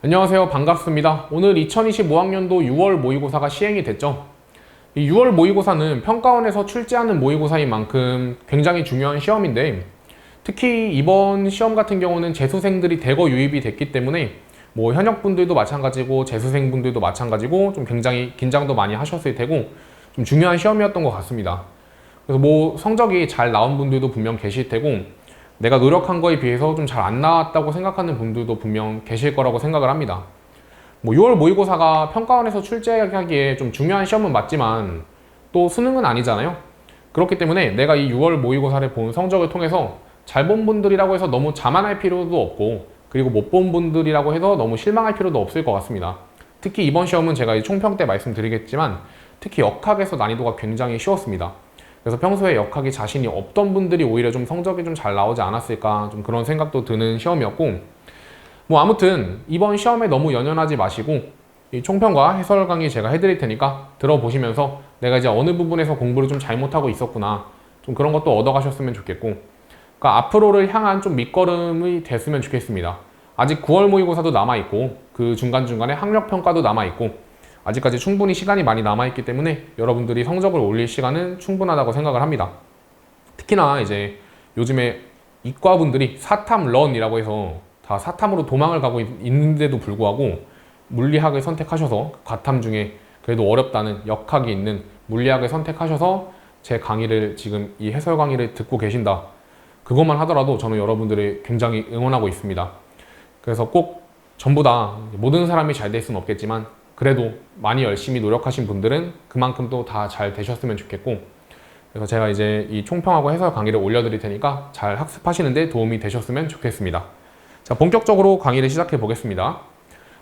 안녕하세요. 반갑습니다. 오늘 2025학년도 6월 모의고사가 시행이 됐죠. 이 6월 모의고사는 평가원에서 출제하는 모의고사인 만큼 굉장히 중요한 시험인데, 특히 이번 시험 같은 경우는 재수생들이 대거 유입이 됐기 때문에 뭐 현역분들도 마찬가지고 재수생분들도 마찬가지고 좀 굉장히 긴장도 많이 하셨을 테고 좀 중요한 시험이었던 것 같습니다. 그래서 뭐 성적이 잘 나온 분들도 분명 계실 테고, 내가 노력한 거에 비해서 좀 잘 안 나왔다고 생각하는 분들도 분명 계실 거라고 생각을 합니다. 뭐 6월 모의고사가 평가원에서 출제하기에 좀 중요한 시험은 맞지만 또 수능은 아니잖아요. 그렇기 때문에 내가 이 6월 모의고사를 본 성적을 통해서 잘 본 분들이라고 해서 너무 자만할 필요도 없고, 그리고 못 본 분들이라고 해서 너무 실망할 필요도 없을 것 같습니다. 특히 이번 시험은 제가 총평 때 말씀드리겠지만 특히 역학에서 난이도가 굉장히 쉬웠습니다. 그래서 평소에 역학이 자신이 없던 분들이 오히려 좀 성적이 좀 잘 나오지 않았을까, 좀 그런 생각도 드는 시험이었고, 뭐 아무튼 이번 시험에 너무 연연하지 마시고 이 총평과 해설 강의 제가 해드릴 테니까 들어보시면서 내가 이제 어느 부분에서 공부를 좀 잘못하고 있었구나, 좀 그런 것도 얻어가셨으면 좋겠고, 그러니까 앞으로를 향한 좀 밑거름이 됐으면 좋겠습니다. 아직 9월 모의고사도 남아있고 그 중간중간에 학력평가도 남아있고 아직까지 충분히 시간이 많이 남아있기 때문에 여러분들이 성적을 올릴 시간은 충분하다고 생각을 합니다. 특히나 이제 요즘에 이과분들이 사탐런이라고 해서 다 사탐으로 도망을 가고 있는데도 불구하고 물리학을 선택하셔서 과탐 중에 그래도 어렵다는 역학이 있는 물리학을 선택하셔서 제 강의를 지금 이 해설 강의를 듣고 계신다. 그것만 하더라도 저는 여러분들을 굉장히 응원하고 있습니다. 그래서 꼭 전부 다 모든 사람이 잘 될 수는 없겠지만 그래도 많이 열심히 노력하신 분들은 그만큼 또 다 잘 되셨으면 좋겠고, 그래서 제가 이제 이 총평하고 해설 강의를 올려드릴 테니까 잘 학습하시는 데 도움이 되셨으면 좋겠습니다. 자, 본격적으로 강의를 시작해 보겠습니다.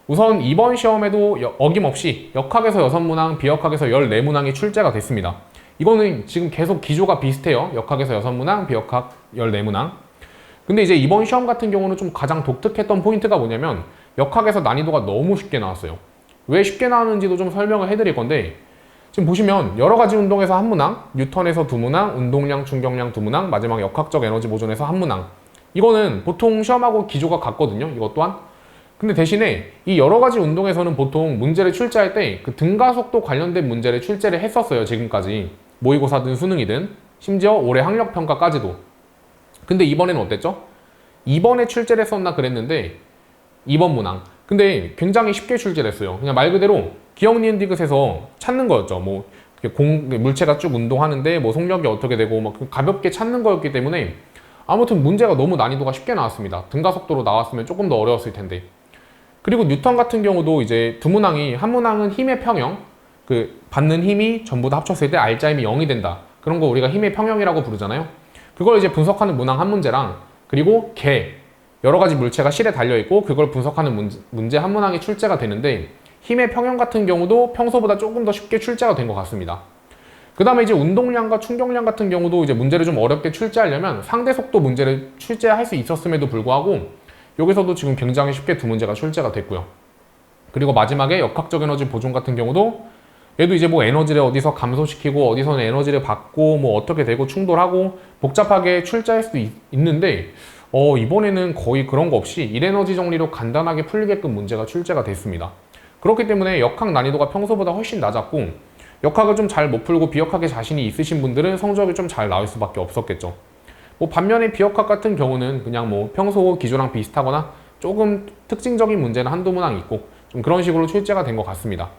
우선 이번 시험에도 어김없이 역학에서 6문항, 비역학에서 14문항이 출제가 됐습니다. 이거는 지금 계속 기조가 비슷해요. 역학에서 6문항, 비역학 14문항. 근데 이제 이번 시험 같은 경우는 좀 가장 독특했던 포인트가 뭐냐면 역학에서 난이도가 너무 쉽게 나왔어요. 왜 쉽게 나왔는지도 좀 설명을 해드릴 건데, 지금 보시면 여러 가지 운동에서 한 문항, 뉴턴에서 2문항, 운동량, 충격량 2문항, 마지막 역학적 에너지 보존에서 한 문항. 이거는 보통 시험하고 기조가 같거든요. 이것 또한. 근데 대신에 이 여러 가지 운동에서는 보통 문제를 출제할 때 그 등가속도 관련된 문제를 출제를 했었어요. 지금까지. 모의고사든 수능이든 심지어 올해 학력평가까지도. 근데 이번에는 어땠죠? 이번에 출제를 했었나 그랬는데 2번 문항. 근데 굉장히 쉽게 출제를 했어요. 그냥 말 그대로 기억 니은 디귿에서 찾는 거였죠. 뭐 물체가 쭉 운동하는데 뭐 속력이 어떻게 되고 막 가볍게 찾는 거였기 때문에 아무튼 문제가 너무 난이도가 쉽게 나왔습니다. 등가속도로 나왔으면 조금 더 어려웠을 텐데. 그리고 뉴턴 같은 경우도 이제 두 문항이, 한 문항은 힘의 평형, 그 받는 힘이 전부 다 합쳤을 때 R자임이 0이 된다. 그런 거 우리가 힘의 평형이라고 부르잖아요. 그걸 이제 분석하는 문항 한 문제랑, 그리고 개, 여러 가지 물체가 실에 달려있고 그걸 분석하는 문제 한 문항이 출제가 되는데, 힘의 평형 같은 경우도 평소보다 조금 더 쉽게 출제가 된 것 같습니다. 그 다음에 이제 운동량과 충격량 같은 경우도 이제 문제를 좀 어렵게 출제하려면 상대 속도 문제를 출제할 수 있었음에도 불구하고 여기서도 지금 굉장히 쉽게 두 문제가 출제가 됐고요. 그리고 마지막에 역학적 에너지 보존 같은 경우도 얘도 이제 뭐 에너지를 어디서 감소시키고 어디서는 에너지를 받고 뭐 어떻게 되고 충돌하고 복잡하게 출제할 수도 있는데 이번에는 거의 그런 거 없이 1에너지 정리로 간단하게 풀리게끔 문제가 출제가 됐습니다. 그렇기 때문에 역학 난이도가 평소보다 훨씬 낮았고, 역학을 좀 잘 못 풀고 비역학에 자신이 있으신 분들은 성적이 좀 잘 나올 수밖에 없었겠죠. 뭐 반면에 비역학 같은 경우는 그냥 뭐 평소 기조랑 비슷하거나 조금 특징적인 문제는 한두 문항 있고 좀 그런 식으로 출제가 된 것 같습니다.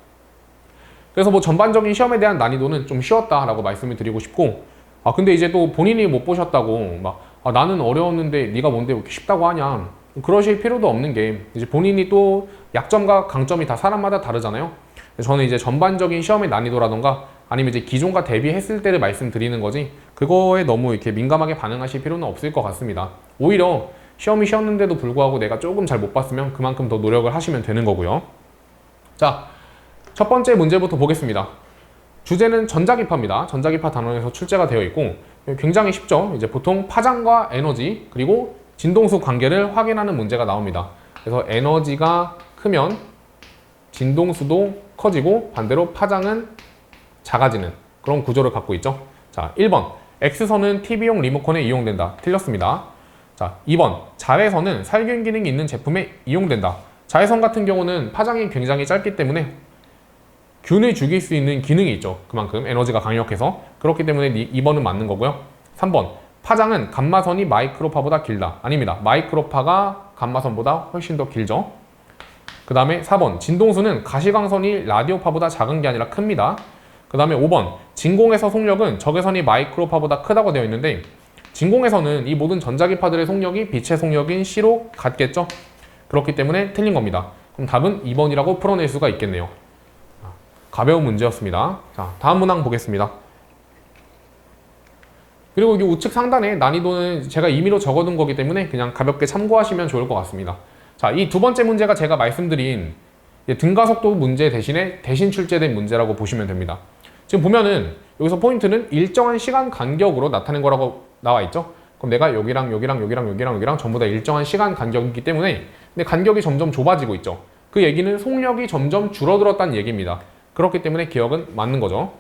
그래서 뭐 전반적인 시험에 대한 난이도는 좀 쉬웠다라고 말씀을 드리고 싶고, 근데 이제 또 본인이 못 보셨다고 막 나는 어려웠는데 네가 뭔데 이렇게 쉽다고 하냐, 그러실 필요도 없는 게 이제 본인이 또 약점과 강점이 다 사람마다 다르잖아요. 저는 이제 전반적인 시험의 난이도라던가 아니면 이제 기존과 대비했을 때를 말씀드리는 거지, 그거에 너무 이렇게 민감하게 반응하실 필요는 없을 것 같습니다. 오히려 시험이 쉬웠는데도 불구하고 내가 조금 잘 못 봤으면 그만큼 더 노력을 하시면 되는 거고요. 자, 첫 번째 문제부터 보겠습니다. 주제는 전자기파입니다. 전자기파 단원에서 출제가 되어 있고 굉장히 쉽죠. 이제 보통 파장과 에너지 그리고 진동수 관계를 확인하는 문제가 나옵니다. 그래서 에너지가 크면 진동수도 커지고 반대로 파장은 작아지는 그런 구조를 갖고 있죠. 자, 1번 X선은 TV용 리모컨에 이용된다. 틀렸습니다. 자, 2번 자외선은 살균 기능이 있는 제품에 이용된다. 자외선 같은 경우는 파장이 굉장히 짧기 때문에 균을 죽일 수 있는 기능이 있죠. 그만큼 에너지가 강력해서. 그렇기 때문에 2번은 맞는 거고요. 3번, 파장은 감마선이 마이크로파보다 길다. 아닙니다. 마이크로파가 감마선보다 훨씬 더 길죠. 그 다음에 4번, 진동수는 가시광선이 라디오파보다 작은 게 아니라 큽니다. 그 다음에 5번, 진공에서 속력은 적외선이 마이크로파보다 크다고 되어 있는데, 진공에서는 이 모든 전자기파들의 속력이 빛의 속력인 C로 같겠죠? 그렇기 때문에 틀린 겁니다. 그럼 답은 2번이라고 풀어낼 수가 있겠네요. 가벼운 문제였습니다. 자, 다음 문항 보겠습니다. 그리고 이 우측 상단에 난이도는 제가 임의로 적어둔 거기 때문에 그냥 가볍게 참고하시면 좋을 것 같습니다. 자, 이 두 번째 문제가 제가 말씀드린 등가속도 문제 대신 출제된 문제라고 보시면 됩니다. 지금 보면은 여기서 포인트는 일정한 시간 간격으로 나타낸 거라고 나와 있죠. 그럼 내가 여기랑 전부 다 일정한 시간 간격이기 때문에 근데 간격이 점점 좁아지고 있죠. 그 얘기는 속력이 점점 줄어들었다는 얘기입니다. 그렇기 때문에 기억은 맞는 거죠.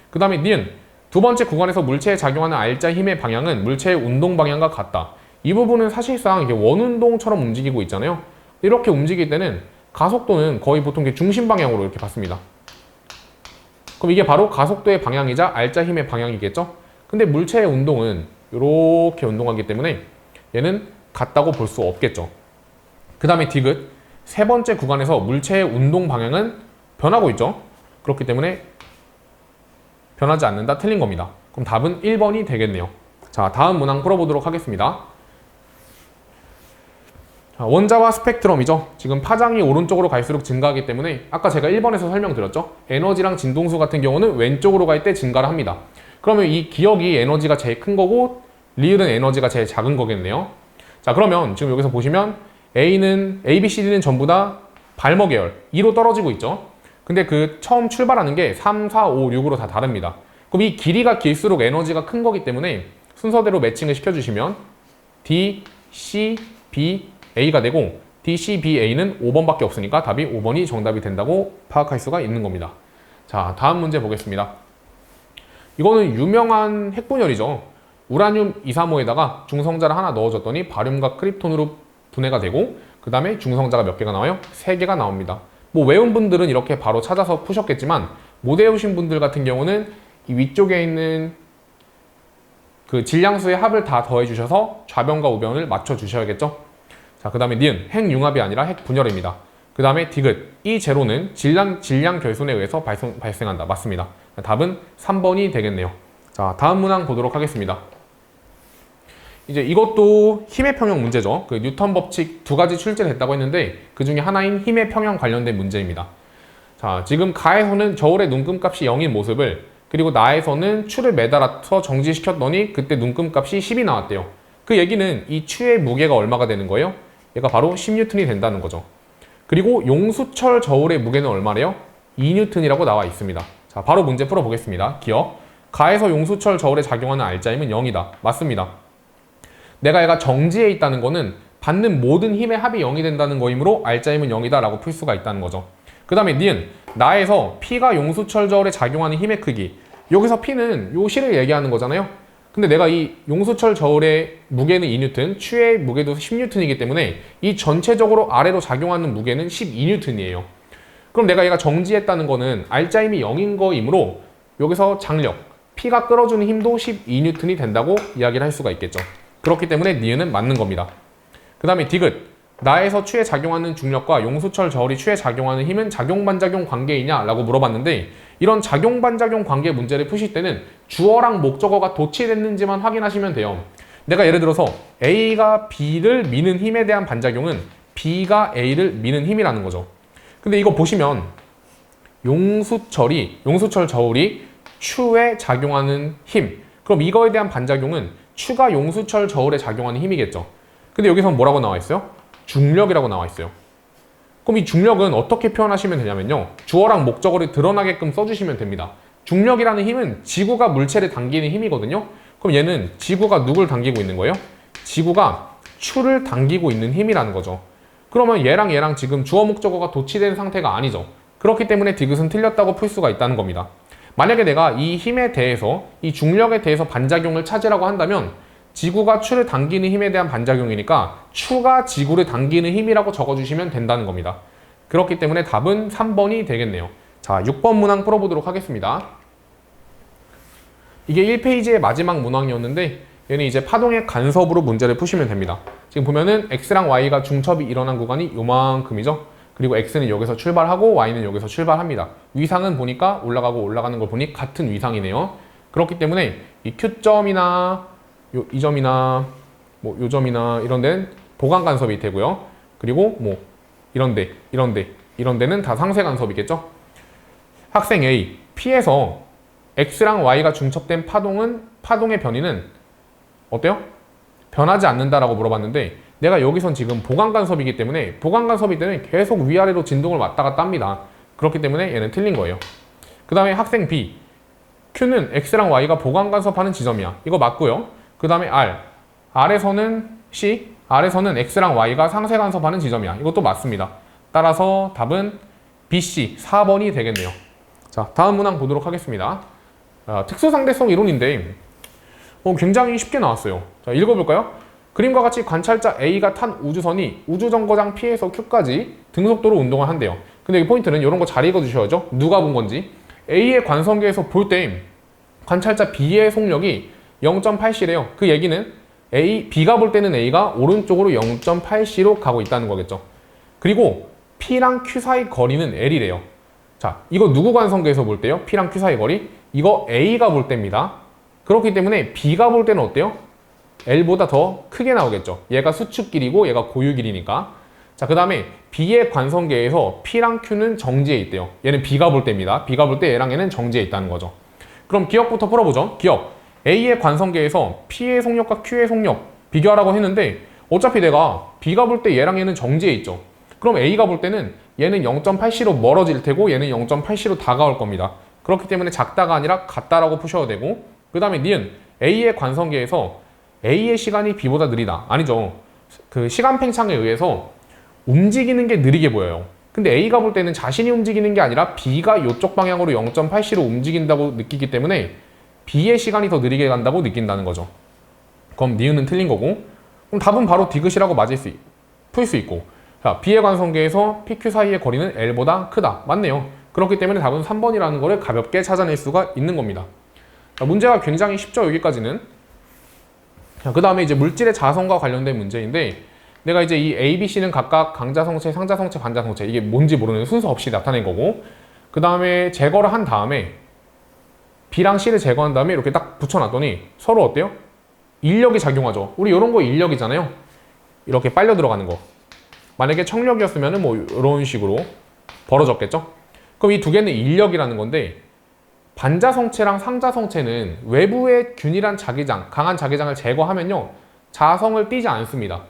그 다음에 니은, 두 번째 구간에서 물체에 작용하는 알자 힘의 방향은 물체의 운동 방향과 같다. 이 부분은 사실상 이게 원운동처럼 움직이고 있잖아요. 이렇게 움직일 때는 가속도는 거의 보통 중심 방향으로 이렇게 받습니다. 그럼 이게 바로 가속도의 방향이자 알자 힘의 방향이겠죠? 근데 물체의 운동은 이렇게 운동하기 때문에 얘는 같다고 볼 수 없겠죠. 그 다음에 디귿, 세 번째 구간에서 물체의 운동 방향은 변하고 있죠. 그렇기 때문에 변하지 않는다, 틀린 겁니다. 그럼 답은 1번이 되겠네요. 자, 다음 문항 풀어보도록 하겠습니다. 자, 원자와 스펙트럼이죠. 지금 파장이 오른쪽으로 갈수록 증가하기 때문에 아까 제가 1번에서 설명드렸죠. 에너지랑 진동수 같은 경우는 왼쪽으로 갈 때 증가를 합니다. 그러면 이 기억이 에너지가 제일 큰 거고 리을은 에너지가 제일 작은 거겠네요. 자, 그러면 지금 여기서 보시면 A, B, C, D는 전부 다 발머 계열 2로 떨어지고 있죠. 근데 그 처음 출발하는 게 3, 4, 5, 6으로 다 다릅니다. 그럼 이 길이가 길수록 에너지가 큰 거기 때문에 순서대로 매칭을 시켜주시면 D, C, B, A가 되고 D, C, B, A는 5번밖에 없으니까 답이 5번이 정답이 된다고 파악할 수가 있는 겁니다. 자, 다음 문제 보겠습니다. 이거는 유명한 핵분열이죠. 우라늄 235에다가 중성자를 하나 넣어줬더니 바륨과 크립톤으로 분해가 되고 그 다음에 중성자가 몇 개가 나와요? 3개가 나옵니다. 뭐 외운 분들은 이렇게 바로 찾아서 푸셨겠지만 못 외우신 분들 같은 경우는 이 위쪽에 있는 그 질량수의 합을 다 더해 주셔서 좌변과 우변을 맞춰 주셔야겠죠. 자, 그 다음에 니은, 핵융합이 아니라 핵분열입니다. 그 다음에 디귿, 이 제로는 질량 결손에 의해서 발생한다. 맞습니다. 답은 3번이 되겠네요. 자, 다음 문항 보도록 하겠습니다. 이제 이것도 힘의 평형 문제죠. 그 뉴턴 법칙 두 가지 출제됐다고 했는데 그 중에 하나인 힘의 평형 관련된 문제입니다. 자, 지금 가에서는 저울의 눈금값이 0인 모습을 그리고 나에서는 추를 매달아서 정지시켰더니 그때 눈금값이 10이 나왔대요. 그 얘기는 이 추의 무게가 얼마가 되는 거예요? 얘가 바로 10N이 된다는 거죠. 그리고 용수철 저울의 무게는 얼마래요? 2N이라고 나와 있습니다. 자, 바로 문제 풀어보겠습니다. 기억. 가에서 용수철 저울에 작용하는 알자힘은 0이다. 맞습니다. 내가 얘가 정지해 있다는 거는 받는 모든 힘의 합이 0이 된다는 거이므로 알자힘은 0이다 라고 풀 수가 있다는 거죠. 그 다음에 니은, 나에서 P가 용수철 저울에 작용하는 힘의 크기. 여기서 P는 요 실을 얘기하는 거잖아요. 근데 내가 이 용수철 저울의 무게는 2N, 추의 무게도 10N이기 때문에 이 전체적으로 아래로 작용하는 무게는 12N이에요. 그럼 내가 얘가 정지했다는 거는 알자힘이 0인 거이므로 여기서 장력, P가 끌어주는 힘도 12N이 된다고 이야기를 할 수가 있겠죠. 그렇기 때문에 니은은 맞는 겁니다. 그 다음에 디귿, 나에서 추에 작용하는 중력과 용수철 저울이 추에 작용하는 힘은 작용반작용 관계이냐? 라고 물어봤는데 이런 작용반작용 관계 문제를 푸실 때는 주어랑 목적어가 도치됐는지만 확인하시면 돼요. 내가 예를 들어서 A가 B를 미는 힘에 대한 반작용은 B가 A를 미는 힘이라는 거죠. 근데 이거 보시면 용수철 저울이 추에 작용하는 힘, 그럼 이거에 대한 반작용은 추가 용수철 저울에 작용하는 힘이겠죠. 근데 여기서 뭐라고 나와 있어요? 중력이라고 나와 있어요. 그럼 이 중력은 어떻게 표현하시면 되냐면요. 주어랑 목적어를 드러나게끔 써주시면 됩니다. 중력이라는 힘은 지구가 물체를 당기는 힘이거든요. 그럼 얘는 지구가 누굴 당기고 있는 거예요? 지구가 추를 당기고 있는 힘이라는 거죠. 그러면 얘랑 지금 주어 목적어가 도치된 상태가 아니죠. 그렇기 때문에 디귿은 틀렸다고 풀 수가 있다는 겁니다. 만약에 내가 이 힘에 대해서, 이 중력에 대해서 반작용을 찾으라고 한다면 지구가 추를 당기는 힘에 대한 반작용이니까 추가 지구를 당기는 힘이라고 적어주시면 된다는 겁니다. 그렇기 때문에 답은 3번이 되겠네요. 자, 6번 문항 풀어보도록 하겠습니다. 이게 1페이지의 마지막 문항이었는데 얘는 이제 파동의 간섭으로 문제를 푸시면 됩니다. 지금 보면은 x랑 y가 중첩이 일어난 구간이 요만큼이죠. 그리고 x는 여기서 출발하고 y는 여기서 출발합니다. 위상은 보니까 올라가고 올라가는 걸 보니 같은 위상이네요. 그렇기 때문에 이 Q점이나 이 점이나 뭐 요 점이나 이런 데는 보강 간섭이 되고요. 그리고 뭐 이런 데는 다 상쇄 간섭이겠죠. 학생 A, P에서 x랑 y가 중첩된 파동의 변이는 어때요? 변하지 않는다라고 물어봤는데 내가 여기선 지금 보강 간섭이기 때문에 보강 간섭일 때는 계속 위아래로 진동을 왔다 갔다 합니다. 그렇기 때문에 얘는 틀린 거예요. 그 다음에 학생 B, Q는 x랑 y가 보강 간섭하는 지점이야. 이거 맞고요. 그 다음에 R에서는 C, R에서는 x랑 y가 상쇄 간섭하는 지점이야. 이것도 맞습니다. 따라서 답은 BC 4번이 되겠네요. 자, 다음 문항 보도록 하겠습니다. 특수상대성 이론인데 굉장히 쉽게 나왔어요. 자, 읽어볼까요? 그림과 같이 관찰자 A가 탄 우주선이 우주정거장 P에서 Q까지 등속도로 운동을 한대요. 근데 이 포인트는 이런 거 잘 읽어주셔야죠. 누가 본 건지. A의 관성계에서 볼 때 관찰자 B의 속력이 0.8c래요. 그 얘기는 B가 볼 때는 A가 오른쪽으로 0.8c로 가고 있다는 거겠죠. 그리고 P랑 Q 사이 거리는 L이래요. 자, 이거 누구 관성계에서 볼 때요? P랑 Q 사이 거리? 이거 A가 볼 때입니다. 그렇기 때문에 B가 볼 때는 어때요? L보다 더 크게 나오겠죠. 얘가 수축길이고 얘가 고유길이니까. 자, 그 다음에 B의 관성계에서 P랑 Q는 정지해 있대요. 얘는 B가 볼 때입니다. B가 볼 때 얘랑 얘는 정지해 있다는 거죠. 그럼 기억부터 풀어보죠. 기억. A의 관성계에서 P의 속력과 Q의 속력 비교하라고 했는데 어차피 내가 B가 볼 때 얘랑 얘는 정지해 있죠. 그럼 A가 볼 때는 얘는 0.8c로 멀어질 테고 얘는 0.8c로 다가올 겁니다. 그렇기 때문에 작다가 아니라 같다라고 푸셔도 되고, 그 다음에 니은 A의 관성계에서 A의 시간이 B보다 느리다. 아니죠. 그 시간 팽창에 의해서 움직이는 게 느리게 보여요. 근데 A가 볼 때는 자신이 움직이는 게 아니라 B가 이쪽 방향으로 0.8c로 움직인다고 느끼기 때문에 B의 시간이 더 느리게 간다고 느낀다는 거죠. 그럼 니은은 틀린 거고, 그럼 답은 바로 디귿이라고 풀 수 있고, 자, B의 관성계에서 PQ 사이의 거리는 L보다 크다. 맞네요. 그렇기 때문에 답은 3번이라는 거를 가볍게 찾아낼 수가 있는 겁니다. 자, 문제가 굉장히 쉽죠, 여기까지는. 그 다음에 이제 물질의 자성과 관련된 문제인데, 내가 이제 이 A, B, C는 각각 강자성체, 상자성체, 반자성체, 이게 뭔지 모르는 순서 없이 나타낸 거고, 그 다음에 제거를 한 다음에 B랑 C를 제거한 다음에 이렇게 딱 붙여놨더니 서로 어때요? 인력이 작용하죠. 우리 이런 거 인력이잖아요. 이렇게 빨려 들어가는 거. 만약에 청력이었으면 뭐 이런 식으로 벌어졌겠죠? 그럼 이 두 개는 인력이라는 건데, 반자성체랑 상자성체는 외부의 균일한 자기장, 강한 자기장을 제거하면요, 자성을 띠지 않습니다.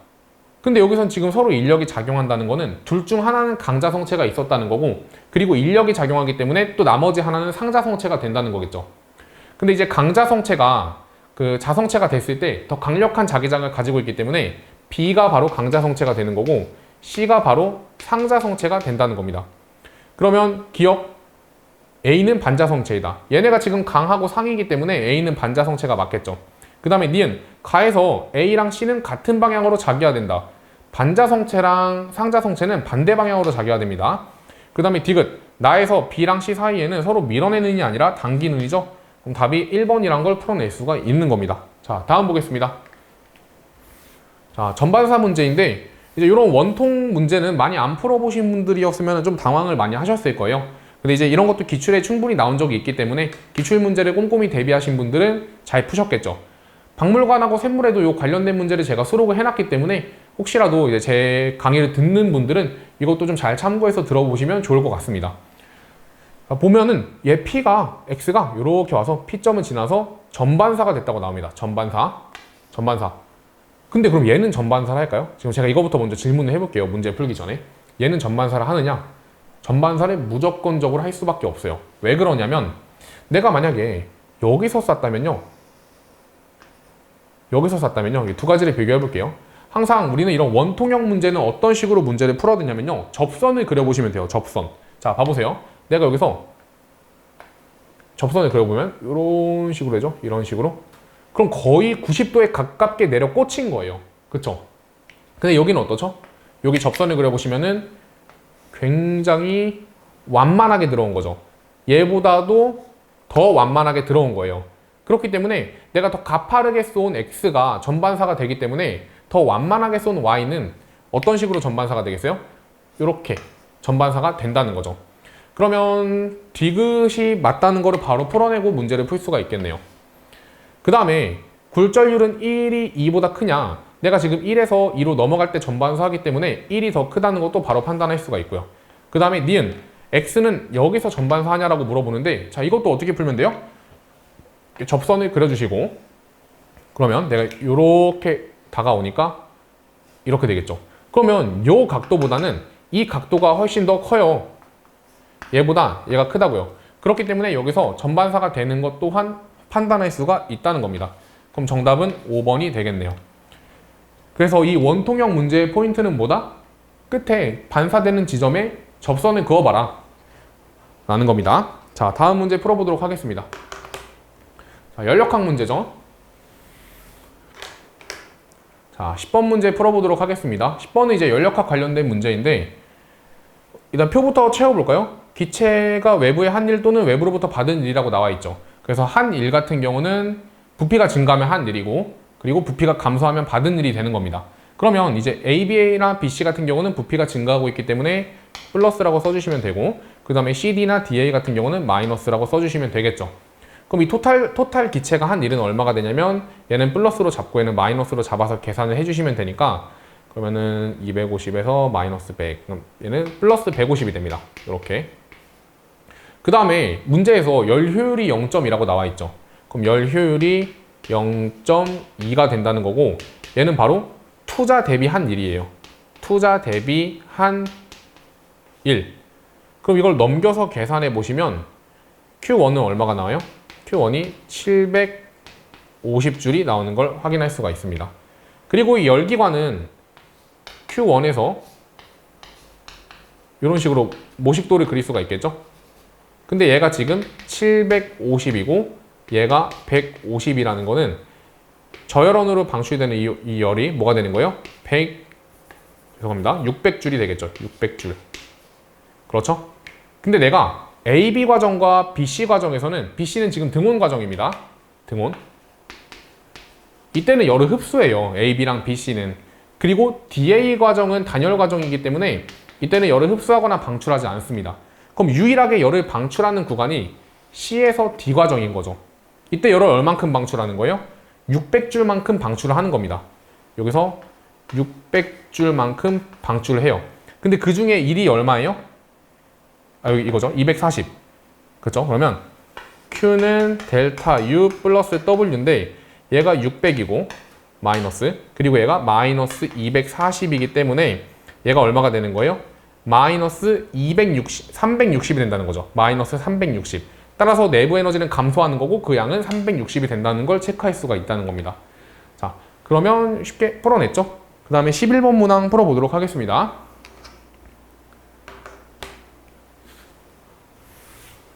근데 여기선 지금 서로 인력이 작용한다는 거는 둘 중 하나는 강자성체가 있었다는 거고, 그리고 인력이 작용하기 때문에 또 나머지 하나는 상자성체가 된다는 거겠죠. 근데 이제 강자성체가 그 자성체가 됐을 때 더 강력한 자기장을 가지고 있기 때문에 B가 바로 강자성체가 되는 거고 C가 바로 상자성체가 된다는 겁니다. 그러면 기억, A는 반자성체이다. 얘네가 지금 강하고 상이기 때문에 A는 반자성체가 맞겠죠. 그 다음에 니은, 가에서 A랑 C는 같은 방향으로 자기화된다. 반자성체랑 상자성체는 반대 방향으로 자기화됩니다. 그 다음에 디귿, 나에서 B랑 C 사이에는 서로 밀어내는이 아니라 당기는이죠. 그럼 답이 1번이란 걸 풀어낼 수가 있는 겁니다. 자, 다음 보겠습니다. 자, 전반사 문제인데 이제 이런 원통 문제는 많이 안 풀어보신 분들이었으면 좀 당황을 많이 하셨을 거예요. 근데 이제 이런 것도 기출에 충분히 나온 적이 있기 때문에 기출 문제를 꼼꼼히 대비하신 분들은 잘 푸셨겠죠. 박물관하고 샘물에도 이 관련된 문제를 제가 수록을 해놨기 때문에 혹시라도 이제 제 강의를 듣는 분들은 이것도 좀 잘 참고해서 들어보시면 좋을 것 같습니다. 보면은 얘 P가, X가 이렇게 와서 P점을 지나서 전반사가 됐다고 나옵니다. 전반사. 근데 그럼 얘는 전반사를 할까요? 지금 제가 이거부터 먼저 질문을 해볼게요. 문제 풀기 전에. 얘는 전반사를 하느냐? 전반사를 무조건적으로 할 수밖에 없어요. 왜 그러냐면 내가 만약에 여기서 쐈다면요. 이 두 가지를 비교해 볼게요. 항상 우리는 이런 원통형 문제는 어떤 식으로 문제를 풀어드냐면요. 접선을 그려보시면 돼요. 접선. 자, 봐보세요. 내가 여기서 접선을 그려보면 이런 식으로 되죠. 이런 식으로. 그럼 거의 90도에 가깝게 내려 꽂힌 거예요. 그쵸? 근데 여기는 어떠죠? 여기 접선을 그려보시면은 굉장히 완만하게 들어온 거죠. 얘보다도 더 완만하게 들어온 거예요. 그렇기 때문에 내가 더 가파르게 쏜 X가 전반사가 되기 때문에 더 완만하게 쏜 Y는 어떤 식으로 전반사가 되겠어요? 이렇게 전반사가 된다는 거죠. 그러면 디귿이 맞다는 거를 바로 풀어내고 문제를 풀 수가 있겠네요. 그 다음에 굴절률은 1이 2보다 크냐? 내가 지금 1에서 2로 넘어갈 때 전반사하기 때문에 1이 더 크다는 것도 바로 판단할 수가 있고요. 그 다음에 니은 X는 여기서 전반사하냐라고 물어보는데, 자, 이것도 어떻게 풀면 돼요? 접선을 그려주시고, 그러면 내가 이렇게 다가오니까 이렇게 되겠죠. 그러면 요 각도보다는 이 각도가 훨씬 더 커요. 얘보다 얘가 크다고요. 그렇기 때문에 여기서 전반사가 되는 것 또한 판단할 수가 있다는 겁니다. 그럼 정답은 5번이 되겠네요. 그래서 이 원통형 문제의 포인트는 뭐다? 끝에 반사되는 지점에 접선을 그어봐라 라는 겁니다. 자, 다음 문제 풀어보도록 하겠습니다. 자, 연력학 문제죠. 자, 10번 문제 풀어보도록 하겠습니다. 10번은 이제 연력학 관련된 문제인데, 일단 표부터 채워볼까요? 기체가 외부의 한 일 또는 외부로부터 받은 일이라고 나와 있죠. 그래서 한 일 같은 경우는 부피가 증가하면 한 일이고, 그리고 부피가 감소하면 받은 일이 되는 겁니다. 그러면 이제 ABA나 BC 같은 경우는 부피가 증가하고 있기 때문에 플러스라고 써주시면 되고, 그 다음에 CD나 DA 같은 경우는 마이너스라고 써주시면 되겠죠. 그럼 이 토탈 기체가 한 일은 얼마가 되냐면, 얘는 플러스로 잡고 얘는 마이너스로 잡아서 계산을 해주시면 되니까, 그러면은 250에서 마이너스 100, 그럼 얘는 플러스 150이 됩니다. 이렇게. 그 다음에 문제에서 열 효율이 0.2라고 나와 있죠. 그럼 열 효율이 0.2가 된다는 거고, 얘는 바로 투자 대비 한 일이에요. 투자 대비 한 일. 그럼 이걸 넘겨서 계산해 보시면 Q1은 얼마가 나와요? Q1이 750줄이 나오는 걸 확인할 수가 있습니다. 그리고 이 열기관은 Q1에서 이런 식으로 모식도를 그릴 수가 있겠죠? 근데 얘가 지금 750이고 얘가 150이라는 거는 저열원으로 방출되는 이 열이 뭐가 되는 거예요? 600줄이 되겠죠. 600줄. 그렇죠? 근데 내가 AB 과정과 BC 과정에서는, BC는 지금 등온 과정입니다. 등온. 이때는 열을 흡수해요. AB랑 BC는. 그리고 DA 과정은 단열 과정이기 때문에 이때는 열을 흡수하거나 방출하지 않습니다. 그럼 유일하게 열을 방출하는 구간이 C에서 D 과정인 거죠. 이때 열을 얼만큼 방출하는 거예요? 600줄만큼 방출을 하는 겁니다. 여기서 600줄만큼 방출을 해요. 근데 그 중에 1이 얼마예요? 이거죠. 240. 그렇죠? 그러면 Q는 델타 U 플러스 W인데 얘가 600이고 마이너스, 그리고 얘가 마이너스 240이기 때문에 얘가 얼마가 되는 거예요? 마이너스 360이 된다는 거죠. 마이너스 360. 따라서 내부 에너지는 감소하는 거고 그 양은 360이 된다는 걸 체크할 수가 있다는 겁니다. 자, 그러면 쉽게 풀어냈죠? 그 다음에 11번 문항 풀어보도록 하겠습니다.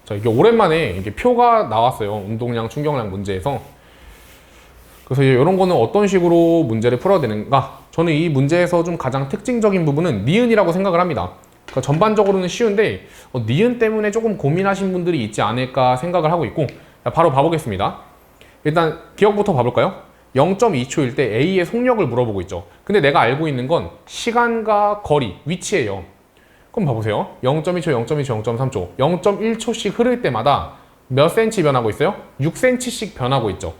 자, 이게 오랜만에 이게 표가 나왔어요. 운동량, 충격량 문제에서. 그래서 이런 거는 어떤 식으로 문제를 풀어야 되는가? 저는 이 문제에서 좀 가장 특징적인 부분은 니은이라고 생각을 합니다. 그러니까 전반적으로는 쉬운데 니은 때문에 조금 고민하신 분들이 있지 않을까 생각을 하고 있고, 바로 봐보겠습니다. 일단 기억부터 봐볼까요? 0.2초일 때 A의 속력을 물어보고 있죠. 근데 내가 알고 있는 건 시간과 거리, 위치예요. 그럼 봐보세요. 0.2초, 0.2초, 0.3초, 0.1초씩 흐를 때마다 몇 cm 변하고 있어요? 6cm씩 변하고 있죠.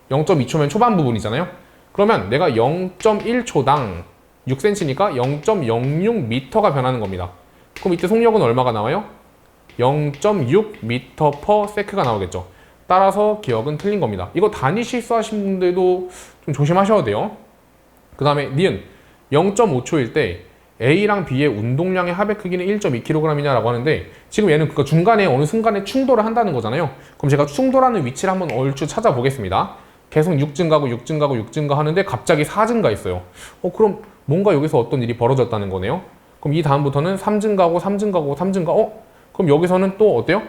0.2초면 초반 부분이잖아요. 그러면 내가 0.1초당 6cm니까 0.06m가 변하는 겁니다. 그럼 이때 속력은 얼마가 나와요? 0.6m/s가 나오겠죠. 따라서 기억은 틀린 겁니다. 이거 단위 실수하신 분들도 좀 조심하셔야 돼요. 그 다음에 니은 0.5초일 때 A랑 B의 운동량의 합의 크기는 1.2kg이냐라고 하는데, 지금 얘는 그러니까 중간에 어느 순간에 충돌을 한다는 거잖아요. 그럼 제가 충돌하는 위치를 한번 얼추 찾아보겠습니다. 계속 6 증가하고 6 증가하고 6 증가하는데 갑자기 4 증가했어요. 그럼 뭔가 여기서 어떤 일이 벌어졌다는 거네요. 그럼 이 다음부터는 3 증가하고 3 증가하고 3 증가. 그럼 여기서는 또 어때요?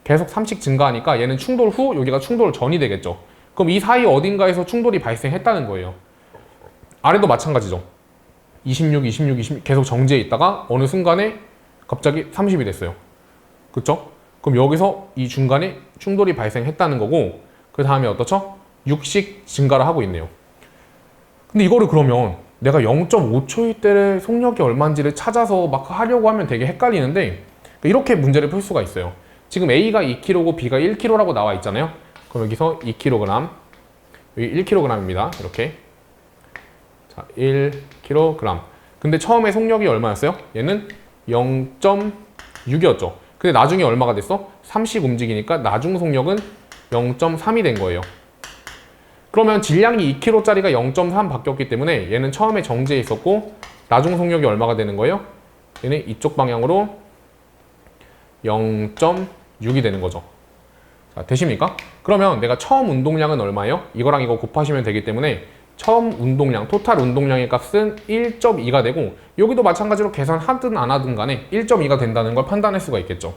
계속 3씩 증가하니까 얘는 충돌 후, 여기가 충돌 전이 되겠죠. 그럼 이 사이 어딘가에서 충돌이 발생했다는 거예요. 아래도 마찬가지죠. 26, 26, 26 계속 정지해 있다가 어느 순간에 갑자기 30이 됐어요. 그쵸? 그럼 여기서 이 중간에 충돌이 발생했다는 거고, 그 다음에 어떻죠? 6씩 증가를 하고 있네요. 근데 이거를 그러면 내가 0.5초일 때 속력이 얼마인지를 찾아서 막 하려고 하면 되게 헷갈리는데, 이렇게 문제를 풀 수가 있어요. 지금 A가 2kg고 B가 1kg라고 나와 있잖아요. 그럼 여기서 2kg, 여기 1kg입니다. 이렇게. 자, 1kg. 근데 처음에 속력이 얼마였어요? 얘는 0.6이었죠. 근데 나중에 얼마가 됐어? 3씩 움직이니까 나중 속력은 0.3이 된 거예요. 그러면 질량이 2kg짜리가 0.3 바뀌었기 때문에 얘는 처음에 정지해 있었고 나중 속력이 얼마가 되는 거예요? 얘는 이쪽 방향으로 0.6이 되는 거죠. 자, 되십니까? 그러면 내가 처음 운동량은 얼마예요? 이거랑 이거 곱하시면 되기 때문에 처음 운동량, 토탈 운동량의 값은 1.2가 되고, 여기도 마찬가지로 계산하든 안 하든 간에 1.2가 된다는 걸 판단할 수가 있겠죠.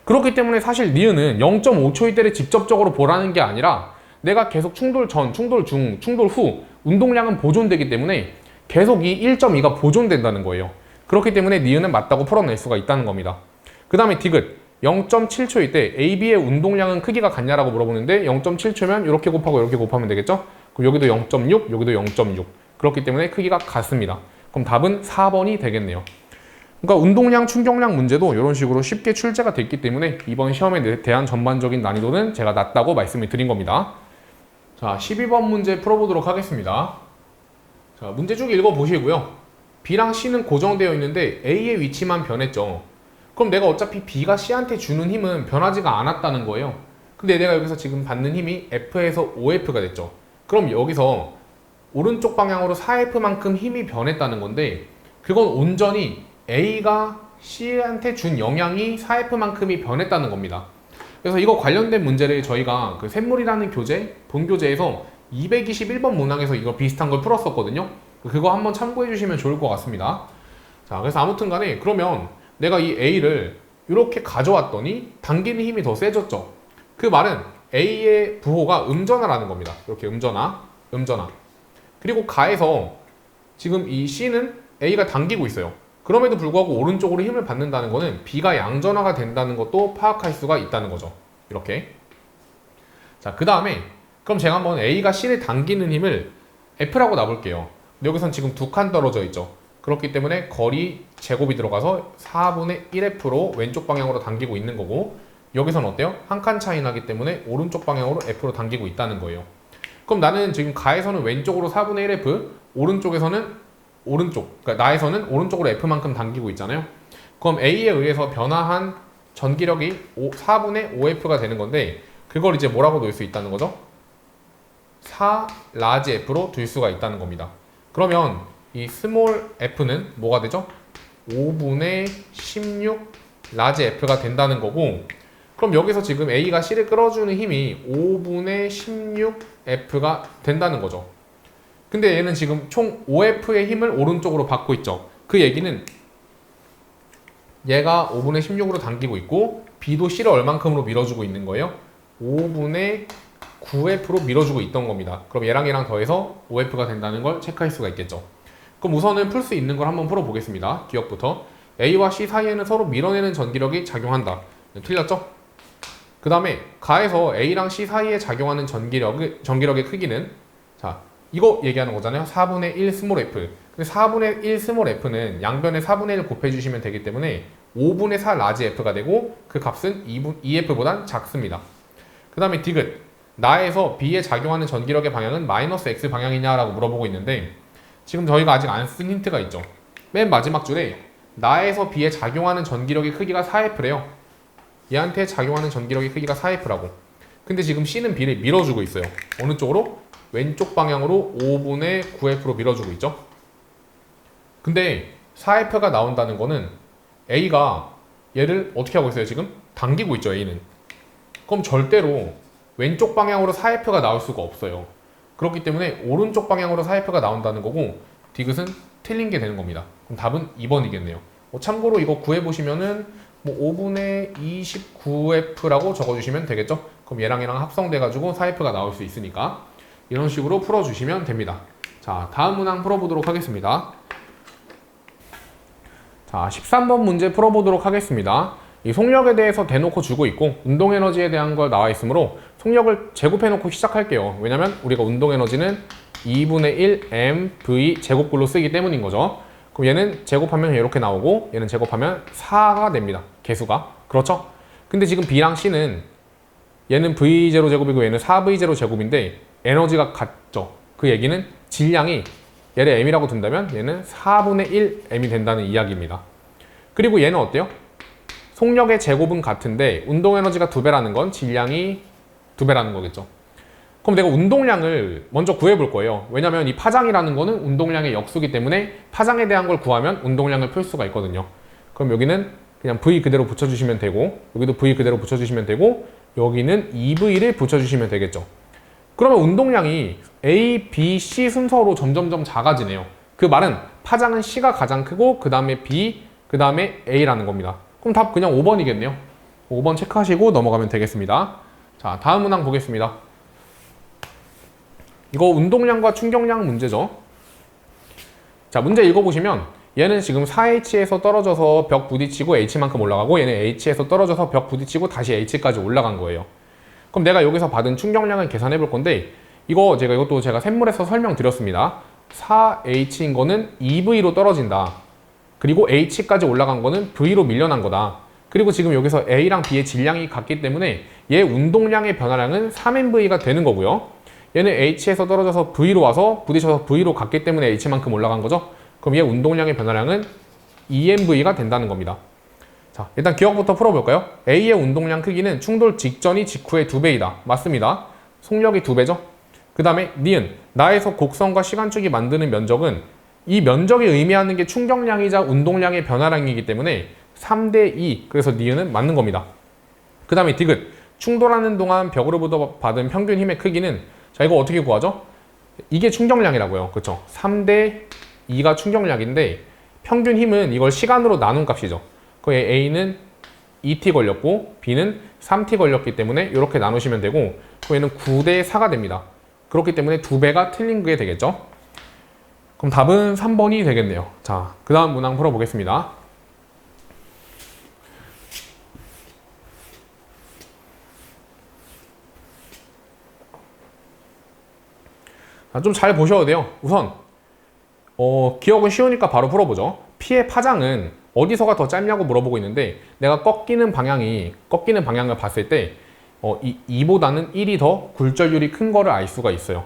그렇기 때문에 사실 니은은 0.5초일 때를 직접적으로 보라는 게 아니라 내가 계속 충돌 전, 충돌 중, 충돌 후 운동량은 보존되기 때문에 계속 이 1.2가 보존된다는 거예요. 그렇기 때문에 니은은 맞다고 풀어낼 수가 있다는 겁니다. 그 다음에 디귿 0.7초일 때 AB의 운동량은 크기가 같냐라고 물어보는데 0.7초면 이렇게 곱하고 이렇게 곱하면 되겠죠? 그럼 여기도 0.6, 여기도 0.6. 그렇기 때문에 크기가 같습니다. 그럼 답은 4번이 되겠네요. 그러니까 운동량, 충격량 문제도 이런 식으로 쉽게 출제가 됐기 때문에 이번 시험에 대한 전반적인 난이도는 제가 낮다고 말씀을 드린 겁니다. 자, 12번 문제 풀어보도록 하겠습니다. 자, 문제 쭉 읽어보시고요. B랑 C는 고정되어 있는데 A의 위치만 변했죠. 그럼 내가 어차피 B가 C한테 주는 힘은 변하지가 않았다는 거예요. 근데 내가 여기서 지금 받는 힘이 F에서 5F가 됐죠. 그럼 여기서 오른쪽 방향으로 4F만큼 힘이 변했다는 건데, 그건 온전히 A가 C한테 준 영향이 4F만큼이 변했다는 겁니다. 그래서 이거 관련된 문제를 저희가 그 샘물이라는 교재, 본교재에서 221번 문항에서 이거 비슷한 걸 풀었었거든요. 그거 한번 참고해 주시면 좋을 것 같습니다. 자, 그래서 아무튼 간에 그러면 내가 이 A를 이렇게 가져왔더니 당기는 힘이 더 세졌죠. 그 말은 A의 부호가 음전하라는 겁니다. 이렇게 음전하. 그리고 가에서 지금 이 C는 A가 당기고 있어요. 그럼에도 불구하고 오른쪽으로 힘을 받는다는 거는 B가 양전화가 된다는 것도 파악할 수가 있다는 거죠. 이렇게. 자, 그 다음에 그럼 제가 한번 A가 C를 당기는 힘을 F라고 놔볼게요. 여기선 지금 두 칸 떨어져 있죠. 그렇기 때문에 거리 제곱이 들어가서 4분의 1F로 왼쪽 방향으로 당기고 있는 거고, 여기서는 어때요? 한 칸 차이 나기 때문에 오른쪽 방향으로 F로 당기고 있다는 거예요. 그럼 나는 지금 가에서는 왼쪽으로 4분의 1F, 오른쪽에서는 그러니까 나에서는 오른쪽으로 F만큼 당기고 있잖아요. 그럼 A에 의해서 변화한 전기력이 4분의 5F가 되는 건데, 그걸 이제 뭐라고 놓을 수 있다는 거죠? 4 라지 F로 둘 수가 있다는 겁니다. 그러면 이 스몰 F는 뭐가 되죠? 5분의 16 라지 F가 된다는 거고, 그럼 여기서 지금 A가 C를 끌어주는 힘이 5분의 16F가 된다는 거죠. 근데 얘는 지금 총 5F의 힘을 오른쪽으로 받고 있죠. 그 얘기는 얘가 5분의 16으로 당기고 있고 B도 C를 얼만큼으로 밀어주고 있는 거예요? 5분의 9F로 밀어주고 있던 겁니다. 그럼 얘랑 얘랑 더해서 5F가 된다는 걸 체크할 수가 있겠죠. 그럼 우선은 풀 수 있는 걸 한번 풀어보겠습니다. 기억부터. A와 C 사이에는 서로 밀어내는 전기력이 작용한다. 틀렸죠? 그 다음에 가에서 A랑 C 사이에 작용하는 전기력의 크기는, 자, 이거 얘기하는 거잖아요. 4분의 1 스몰 F. 근데 4분의 1 스몰 F는 양변에 4분의 1을 곱해주시면 되기 때문에 5분의 4 라지 F가 되고 그 값은 2F보단 작습니다. 그 다음에 디귿. 나에서 B에 작용하는 전기력의 방향은 마이너스 X 방향이냐라고 물어보고 있는데, 지금 저희가 아직 안 쓴 힌트가 있죠. 맨 마지막 줄에 나에서 B에 작용하는 전기력의 크기가 4F래요. 얘한테 작용하는 전기력의 크기가 4F라고. 근데 지금 C는 B를 밀어주고 있어요. 어느 쪽으로? 왼쪽 방향으로 5분의 9F로 밀어주고 있죠. 근데 4F가 나온다는 거는 A가 얘를 어떻게 하고 있어요 지금? 당기고 있죠, A는. 그럼 절대로 왼쪽 방향으로 4F가 나올 수가 없어요. 그렇기 때문에 오른쪽 방향으로 4F가 나온다는 거고, 디귿은 틀린 게 되는 겁니다. 그럼 답은 2번이겠네요. 참고로 이거 구해보시면은 5분의 29F라고 적어주시면 되겠죠? 그럼 그럼 얘랑 합성돼가지고 4F가 나올 수 있으니까 이런 식으로 풀어주시면 됩니다. 자, 다음 문항 풀어보도록 하겠습니다. 자, 13번 문제 풀어보도록 하겠습니다. 이 속력에 대해서 대놓고 주고 있고 운동에너지에 대한 걸 나와 있으므로 속력을 제곱해놓고 시작할게요. 왜냐면 우리가 운동에너지는 2분의 1 mv 제곱글로 쓰기 때문인 거죠. 그럼 얘는 제곱하면 이렇게 나오고 얘는 제곱하면 4가 됩니다. 개수가. 그렇죠? 근데 지금 B랑 C는 얘는 V0 제곱이고 얘는 4V0 제곱인데 에너지가 같죠. 그 얘기는 질량이 얘를 m이라고 둔다면 얘는 4분의 1 m이 된다는 이야기입니다. 그리고 얘는 어때요? 속력의 제곱은 같은데 운동에너지가 2배라는 건 질량이 2배라는 거겠죠. 그럼 내가 운동량을 먼저 구해볼 거예요. 왜냐면 이 파장이라는 거는 운동량의 역수기 때문에 파장에 대한 걸 구하면 운동량을 풀 수가 있거든요. 그럼 여기는 그냥 V 그대로 붙여주시면 되고 여기도 V 그대로 붙여주시면 되고 여기는 2V를 붙여주시면 되겠죠. 그러면 운동량이 A, B, C 순서로 점점점 작아지네요. 그 말은 파장은 C가 가장 크고 그 다음에 B, 그 다음에 A라는 겁니다. 그럼 답 그냥 5번이겠네요. 5번 체크하시고 넘어가면 되겠습니다. 자, 다음 문항 보겠습니다. 이거 운동량과 충격량 문제죠. 자, 문제 읽어보시면 얘는 지금 4H에서 떨어져서 벽 부딪히고 H만큼 올라가고 얘는 H에서 떨어져서 벽 부딪히고 다시 H까지 올라간 거예요. 그럼 내가 여기서 받은 충격량을 계산해 볼 건데 이것도 제가 샘물에서 설명드렸습니다. 4H인 거는 2V로 떨어진다. 그리고 H까지 올라간 거는 V로 밀려난 거다. 그리고 지금 여기서 A랑 B의 질량이 같기 때문에 얘 운동량의 변화량은 3MV가 되는 거고요. 얘는 H에서 떨어져서 V로 와서 부딪혀서 V로 갔기 때문에 H만큼 올라간 거죠. 그럼 얘 운동량의 변화량은 2MV가 된다는 겁니다. 자, 일단 기억부터 풀어볼까요? A의 운동량 크기는 충돌 직전이 직후의 2배이다. 맞습니다. 속력이 2배죠. 그 다음에 니은, 나에서 곡선과 시간축이 만드는 면적은 이 면적이 의미하는 게 충격량이자 운동량의 변화량이기 때문에 3대2, 그래서 니은은 맞는 겁니다. 그 다음에 디귿, 충돌하는 동안 벽으로부터 받은 평균 힘의 크기는 자, 이거 어떻게 구하죠? 이게 충격량이라고요. 그쵸? 3대2가 충격량인데 평균 힘은 이걸 시간으로 나눈 값이죠. 그 A는 2t 걸렸고 B는 3t 걸렸기 때문에 이렇게 나누시면 되고 얘는 9대4가 됩니다. 그렇기 때문에 2배가 틀린 게 되겠죠. 그럼 답은 3번이 되겠네요. 자, 그 다음 문항 풀어보겠습니다. 좀 잘 보셔야 돼요. 우선 기억은 쉬우니까 바로 풀어보죠. P의 파장은 어디서가 더 짧냐고 물어보고 있는데 내가 꺾이는 방향을 봤을 때 2보다는 1이 더 굴절율이 큰 거를 알 수가 있어요.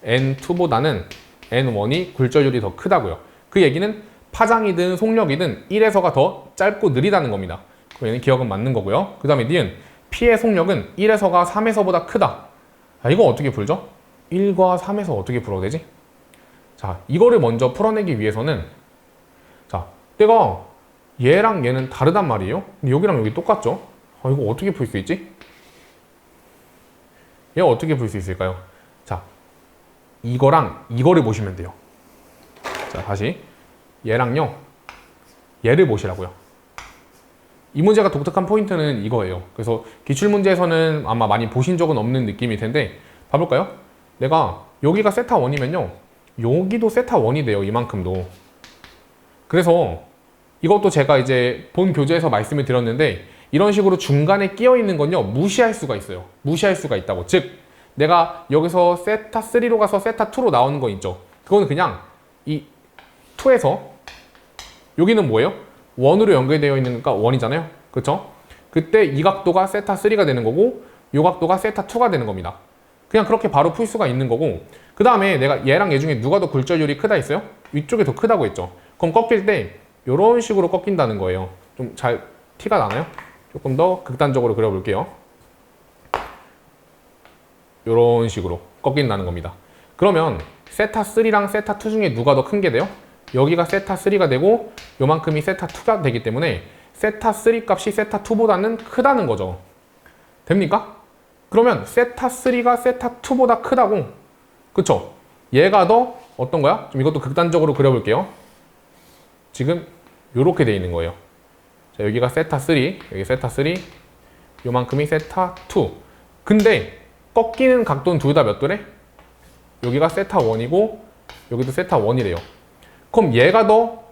N2보다는 N1이 굴절율이 더 크다고요. 그 얘기는 파장이든 속력이든 1에서가 더 짧고 느리다는 겁니다. 얘는 기억은 맞는 거고요. 그 다음에 니은 P의 속력은 1에서가 3에서보다 크다. 이거 어떻게 풀죠? 1과 3에서 어떻게 풀어야 되지? 자, 이거를 먼저 풀어내기 위해서는 자, 내가 얘랑 얘는 다르단 말이에요. 근데 여기랑 여기 똑같죠? 이거 어떻게 풀 수 있지? 얘 어떻게 풀 수 있을까요? 자, 이거랑 이거를 보시면 돼요. 자, 다시 얘랑요 얘를 보시라고요. 이 문제가 독특한 포인트는 이거예요. 그래서 기출문제에서는 아마 많이 보신 적은 없는 느낌일 텐데 봐볼까요? 내가 여기가 세타 1이면요 여기도 세타 1이 돼요. 이만큼도. 그래서 이것도 제가 이제 본 교재에서 말씀을 드렸는데 이런 식으로 중간에 끼어 있는 건요 무시할 수가 있어요. 무시할 수가 있다고. 즉 내가 여기서 세타 3로 가서 세타 2로 나오는 거 있죠. 그거는 그냥 이 2에서 여기는 뭐예요? 1으로 연결되어 있는 거니까 1이잖아요. 그쵸? 그때 이 각도가 세타 3가 되는 거고 이 각도가 세타 2가 되는 겁니다. 그냥 그렇게 바로 풀 수가 있는 거고 그 다음에 내가 얘랑 얘 중에 누가 더 굴절율이 크다 했어요? 위쪽이 더 크다고 했죠. 그럼 꺾일 때 이런 식으로 꺾인다는 거예요. 좀 잘 티가 나나요? 조금 더 극단적으로 그려볼게요. 이런 식으로 꺾인다는 겁니다. 그러면 세타 3랑 세타 2 중에 누가 더 큰 게 돼요? 여기가 세타 3가 되고 요만큼이 세타 2가 되기 때문에 세타 3 값이 세타 2보다는 크다는 거죠. 됩니까? 그러면 세타 3가 세타 2보다 크다고. 그쵸? 얘가 더 어떤 거야? 좀 이것도 극단적으로 그려볼게요. 지금 요렇게 돼 있는 거예요. 자, 여기가 세타 3, 여기 세타 3, 요만큼이 세타 2. 근데 꺾이는 각도는 둘 다 몇 도래? 여기가 세타 1이고 여기도 세타 1이래요. 그럼 얘가 더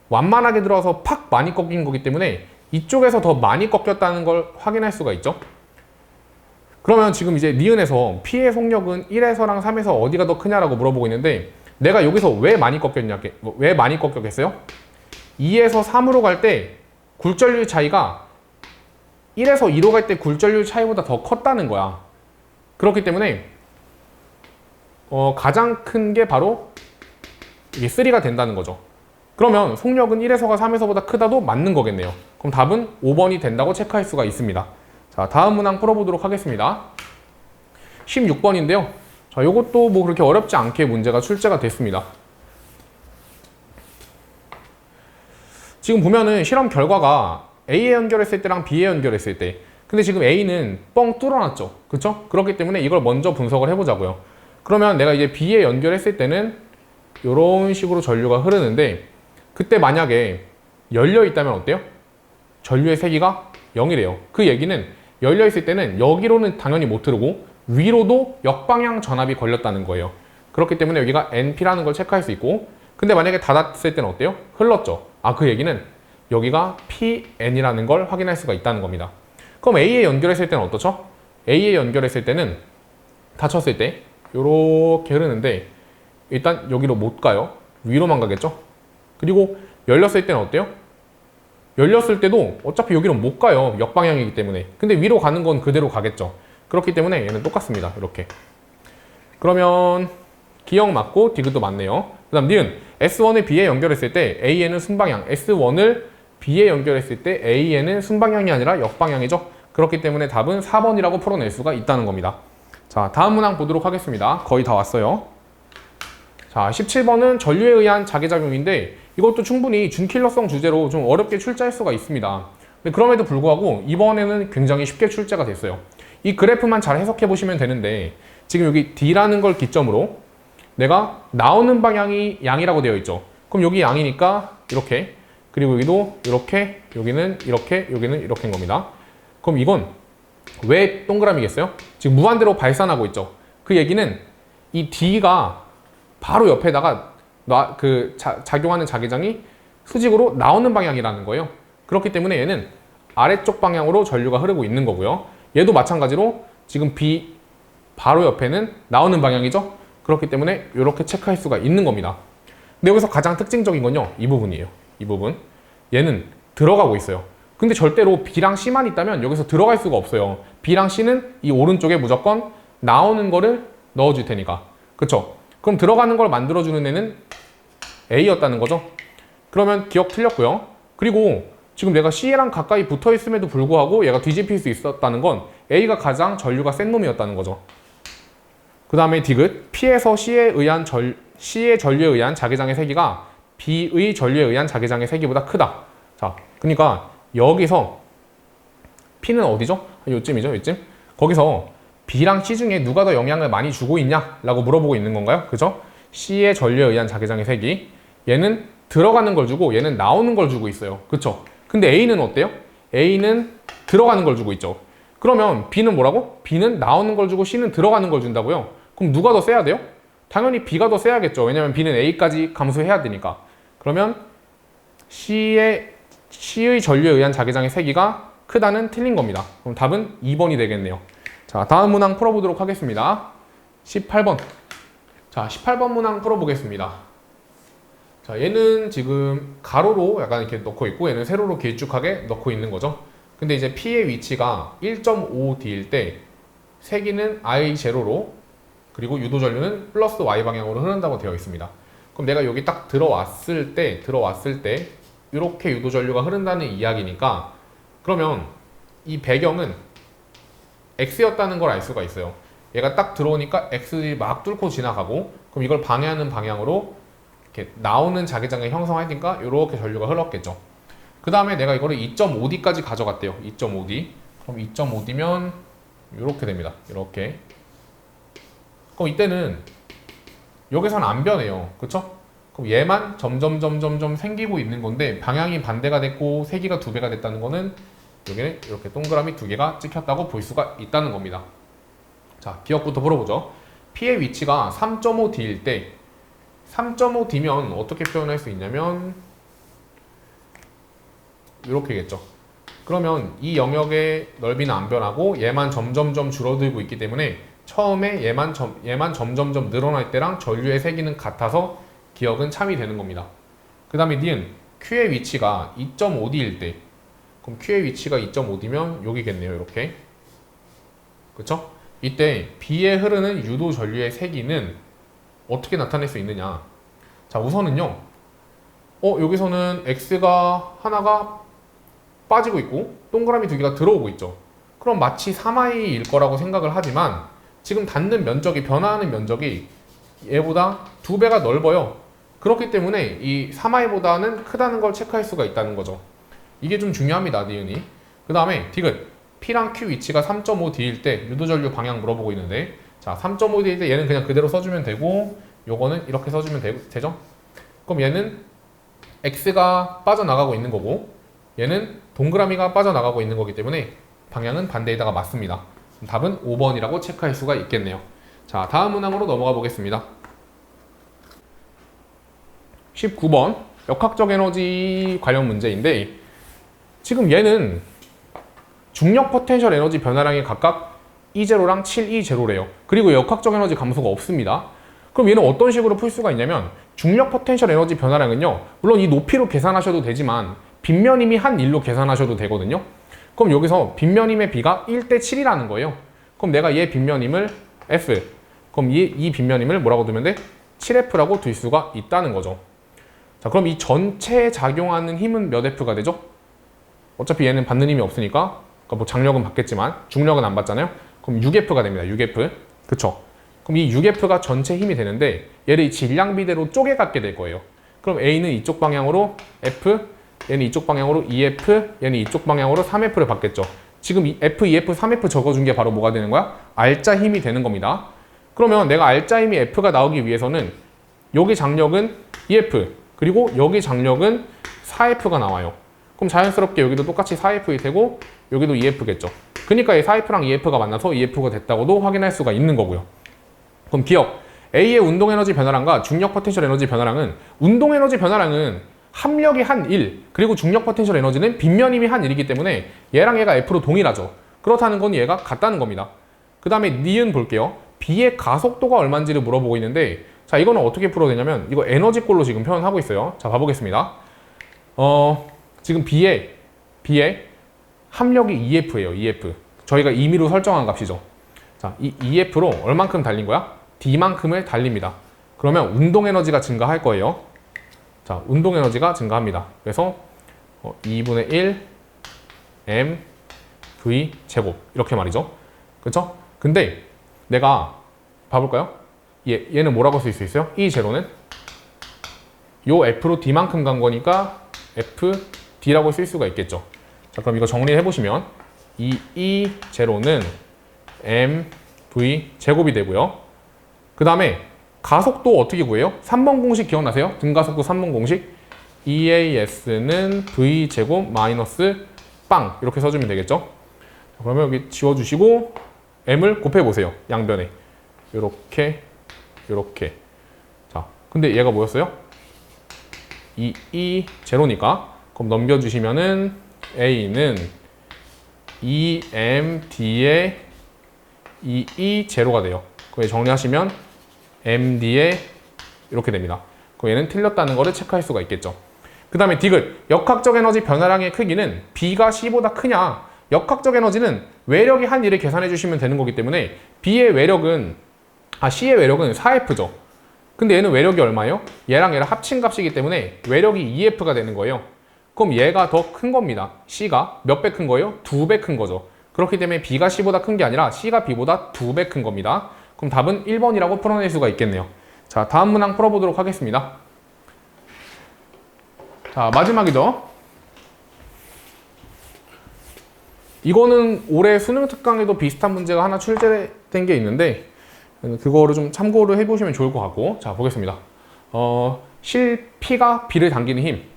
완만하게 들어와서 팍 많이 꺾인 거기 때문에 이쪽에서 더 많이 꺾였다는 걸 확인할 수가 있죠. 그러면 지금 이제 니은에서 P의 속력은 1에서랑 3에서 어디가 더 크냐라고 물어보고 있는데 내가 여기서 왜 많이 꺾였겠어요? 2에서 3으로 갈 때 굴절률 차이가 1에서 2로 갈 때 굴절률 차이보다 더 컸다는 거야. 그렇기 때문에 가장 큰 게 바로 이게 3가 된다는 거죠. 그러면 속력은 1에서가 3에서보다 크다도 맞는 거겠네요. 그럼 답은 5번이 된다고 체크할 수가 있습니다. 자, 다음 문항 풀어보도록 하겠습니다. 16번인데요. 자, 요것도 뭐 그렇게 어렵지 않게 문제가 출제가 됐습니다. 지금 보면은 실험 결과가 A에 연결했을 때랑 B에 연결했을 때, 근데 지금 A는 뻥 뚫어놨죠. 그쵸? 그렇기 때문에 이걸 먼저 분석을 해보자고요. 그러면 내가 이제 B에 연결했을 때는 이런 식으로 전류가 흐르는데, 그때 만약에 열려 있다면 어때요? 전류의 세기가 0이래요. 그 얘기는 열려 있을 때는 여기로는 당연히 못 흐르고 위로도 역방향 전압이 걸렸다는 거예요. 그렇기 때문에 여기가 NP라는 걸 체크할 수 있고, 근데 만약에 닫았을 때는 어때요? 흘렀죠. 그 얘기는 여기가 PN이라는 걸 확인할 수가 있다는 겁니다. 그럼 A에 연결했을 때는 어떻죠? A에 연결했을 때는 닫혔을 때 이렇게 흐르는데 일단 여기로 못 가요. 위로만 가겠죠? 그리고 열렸을 때는 어때요? 열렸을 때도 어차피 여기로 못 가요. 역방향이기 때문에. 근데 위로 가는 건 그대로 가겠죠. 그렇기 때문에 얘는 똑같습니다. 이렇게. 그러면 기억 맞고 디귿도 맞네요. 그 다음 니은 S1을 B에 연결했을 때 A에는 순방향, S1을 B에 연결했을 때 A에는 순방향이 아니라 역방향이죠. 그렇기 때문에 답은 4번이라고 풀어낼 수가 있다는 겁니다. 자, 다음 문항 보도록 하겠습니다. 거의 다 왔어요. 자, 17번은 전류에 의한 자기작용인데 이것도 충분히 준킬러성 주제로 좀 어렵게 출제할 수가 있습니다. 근데 그럼에도 불구하고 이번에는 굉장히 쉽게 출제가 됐어요. 이 그래프만 잘 해석해 보시면 되는데 지금 여기 D라는 걸 기점으로 내가 나오는 방향이 양이라고 되어 있죠. 그럼 여기 양이니까 이렇게, 그리고 여기도 이렇게, 여기는 이렇게, 여기는 이렇게인 겁니다. 그럼 이건 왜 동그라미겠어요? 지금 무한대로 발산하고 있죠. 그 얘기는 이 D가 바로 옆에다가 작용하는 자기장이 수직으로 나오는 방향이라는 거예요. 그렇기 때문에 얘는 아래쪽 방향으로 전류가 흐르고 있는 거고요. 얘도 마찬가지로 지금 B 바로 옆에는 나오는 방향이죠. 그렇기 때문에 이렇게 체크할 수가 있는 겁니다. 근데 여기서 가장 특징적인 건요, 이 부분이에요. 이 부분. 얘는 들어가고 있어요. 근데 절대로 B랑 C만 있다면 여기서 들어갈 수가 없어요. B랑 C는 이 오른쪽에 무조건 나오는 거를 넣어줄 테니까. 그쵸? 그럼 들어가는 걸 만들어주는 애는 A였다는 거죠. 그러면 기억 틀렸고요. 그리고 지금 내가 C랑 가까이 붙어 있음에도 불구하고 얘가 뒤집힐 수 있었다는 건 A가 가장 전류가 센 놈이었다는 거죠. 그 다음에 디귿, P에서 C의 전류에 의한 자기장의 세기가 B의 전류에 의한 자기장의 세기보다 크다. 자, 그러니까 여기서 P는 어디죠? 요쯤이죠, 요쯤. 거기서 B랑 C 중에 누가 더 영향을 많이 주고 있냐? 라고 물어보고 있는 건가요? 그죠? C의 전류에 의한 자기장의 세기. 얘는 들어가는 걸 주고 얘는 나오는 걸 주고 있어요. 그쵸? 근데 A는 어때요? A는 들어가는 걸 주고 있죠. 그러면 B는 뭐라고? B는 나오는 걸 주고 C는 들어가는 걸 준다고요? 그럼 누가 더 세야 돼요? 당연히 B가 더 세야겠죠. 왜냐면 B는 A까지 감수해야 되니까. 그러면 C의 전류에 의한 자기장의 세기가 크다는 틀린 겁니다. 그럼 답은 2번이 되겠네요. 자, 다음 문항 풀어보도록 하겠습니다. 18번. 자, 18번 문항 풀어보겠습니다. 자, 얘는 지금 가로로 약간 이렇게 넣고 있고 얘는 세로로 길쭉하게 넣고 있는 거죠. 근데 이제 P의 위치가 1.5D일 때 세기는 I0로 그리고 유도 전류는 플러스 Y 방향으로 흐른다고 되어 있습니다. 그럼 내가 여기 딱 들어왔을 때 이렇게 유도 전류가 흐른다는 이야기니까 그러면 이 배경은 X였다는 걸 알 수가 있어요. 얘가 딱 들어오니까 X 막 뚫고 지나가고 그럼 이걸 방해하는 방향으로 이렇게 나오는 자기장을 형성하니까 이렇게 전류가 흘렀겠죠. 그 다음에 내가 이거를 2.5D까지 가져갔대요. 2.5D. 그럼 2.5D면 이렇게 됩니다. 이렇게. 그럼 이때는 여기서는 안 변해요. 그쵸? 그럼 얘만 점점 생기고 있는 건데 방향이 반대가 됐고 세기가 2배가 됐다는 거는 여기는 이렇게 동그라미 2개가 찍혔다고 볼 수가 있다는 겁니다. 자, 기억부터 풀어보죠. P의 위치가 3.5D일 때 3.5D면 어떻게 표현할 수 있냐면 이렇게겠죠. 그러면 이 영역의 넓이는 안 변하고 얘만 점점점 줄어들고 있기 때문에 처음에 얘만 점점점 늘어날 때랑 전류의 세기는 같아서 기억은 참이 되는 겁니다. 그 다음에 니은 Q의 위치가 2.5D일 때 그럼 Q의 위치가 2.5D면 여기겠네요. 이렇게. 그쵸? 이때 B에 흐르는 유도 전류의 세기는 어떻게 나타낼 수 있느냐. 자, 우선은요. 여기서는 X가 하나가 빠지고 있고 동그라미 두 개가 들어오고 있죠. 그럼 마치 3i일 거라고 생각을 하지만 지금 닿는 면적이 변화하는 면적이 얘보다 2배가 넓어요. 그렇기 때문에 이 3i보다는 크다는 걸 체크할 수가 있다는 거죠. 이게 좀 중요합니다. 니은이. 그 다음에 디귿 P랑 Q 위치가 3.5D일 때 유도전류 방향 물어보고 있는데 자 3.5D일 때 얘는 그냥 그대로 써주면 되고 요거는 이렇게 써주면 되죠? 그럼 얘는 X가 빠져나가고 있는 거고 얘는 동그라미가 빠져나가고 있는 거기 때문에 방향은 반대에다가 맞습니다. 답은 5번이라고 체크할 수가 있겠네요. 자, 다음 문항으로 넘어가 보겠습니다. 19번 역학적 에너지 관련 문제인데 지금 얘는 중력 포텐셜 에너지 변화량이 각각 E0랑 7E0래요. 그리고 역학적 에너지 감소가 없습니다. 그럼 얘는 어떤 식으로 풀 수가 있냐면 중력 포텐셜 에너지 변화량은요. 물론 이 높이로 계산하셔도 되지만 빗면임이 한 1로 계산하셔도 되거든요. 그럼 여기서 빗면임의 비가 1대 7이라는 거예요. 그럼 내가 얘 빗면임을 F 그럼 이 빗면임을 뭐라고 두면 돼? 7F라고 둘 수가 있다는 거죠. 자, 그럼 이 전체에 작용하는 힘은 몇 F가 되죠? 어차피 얘는 받는 힘이 없으니까 그러니까 뭐 장력은 받겠지만 중력은 안 받잖아요. 그럼 6F가 됩니다. 6F. 그쵸? 그럼 이 6F가 전체 힘이 되는데 얘를 질량 비대로 쪼개갖게 될 거예요. 그럼 A는 이쪽 방향으로 F, 얘는 이쪽 방향으로 2F, 얘는 이쪽 방향으로 3F를 받겠죠. 지금 이 F, 2F, 3F 적어준 게 바로 뭐가 되는 거야? 알짜 힘이 되는 겁니다. 그러면 내가 알짜 힘이 F가 나오기 위해서는 여기 장력은 2F, 그리고 여기 장력은 4F가 나와요. 그럼 자연스럽게 여기도 똑같이 4F일 테고 여기도 2F겠죠. 그러니까 이 4F랑 2F가 만나서 2F가 됐다고도 확인할 수가 있는 거고요. 그럼 기억, A의 운동 에너지 변화량과 중력 포텐셜 에너지 변화량은 운동 에너지 변화량은 합력이 한 1, 그리고 중력 포텐셜 에너지는 빗면임이 한 1이기 때문에 얘랑 얘가 F로 동일하죠. 그렇다는 건 얘가 같다는 겁니다. 그 다음에 니은 볼게요. B의 가속도가 얼마인지를 물어보고 있는데 자, 이거는 어떻게 풀어야 되냐면 이거 에너지꼴로 지금 표현하고 있어요. 자, 봐보겠습니다. 지금 B의 합력이 EF예요. EF. 저희가 임의로 설정한 값이죠. 자, 이 EF로 얼만큼 달린 거야? D만큼을 달립니다. 그러면 운동 에너지가 증가할 거예요. 자, 운동 에너지가 증가합니다. 그래서 2분의 1 m v 제곱 이렇게 말이죠. 그렇죠? 근데 내가 봐볼까요? 얘는 뭐라고 쓸 수 있어요? E0는 요 F로 D만큼 간 거니까 F, D라고 쓸 수가 있겠죠. 자, 그럼 이거 정리해 보시면 이 E0는 m v 제곱이 되고요. 그 다음에 가속도 어떻게 구해요? 3번 공식 기억나세요? 등가속도 3번 공식 EAS는 V제곱 마이너스 빵 이렇게 써주면 되겠죠? 그러면 여기 지워주시고 M을 곱해보세요. 양변에 요렇게 자, 근데 얘가 뭐였어요? E0니까 그럼 넘겨주시면은 A는 EMD의 EE0가 돼요. 그걸 정리하시면 MD에 이렇게 됩니다. 그럼 얘는 틀렸다는 거를 체크할 수가 있겠죠. 그 다음에 디귿, 역학적 에너지 변화량의 크기는 B가 C보다 크냐? 역학적 에너지는 외력이 한 1을 계산해 주시면 되는 거기 때문에 C의 외력은 4F죠. 근데 얘는 외력이 얼마예요? 얘랑 얘랑 합친 값이기 때문에 외력이 2F가 되는 거예요. 그럼 얘가 더 큰 겁니다. C가 몇 배 큰 거예요? 2배 큰 거죠. 그렇기 때문에 B가 C보다 큰 게 아니라 C가 B보다 2배 큰 겁니다. 그럼 답은 1번이라고 풀어낼 수가 있겠네요. 자, 다음 문항 풀어보도록 하겠습니다. 자, 마지막이죠. 이거는 올해 수능 특강에도 비슷한 문제가 하나 출제된 게 있는데 그거를 좀 참고를 해보시면 좋을 것 같고 자, 보겠습니다. 실 P가 B를 당기는 힘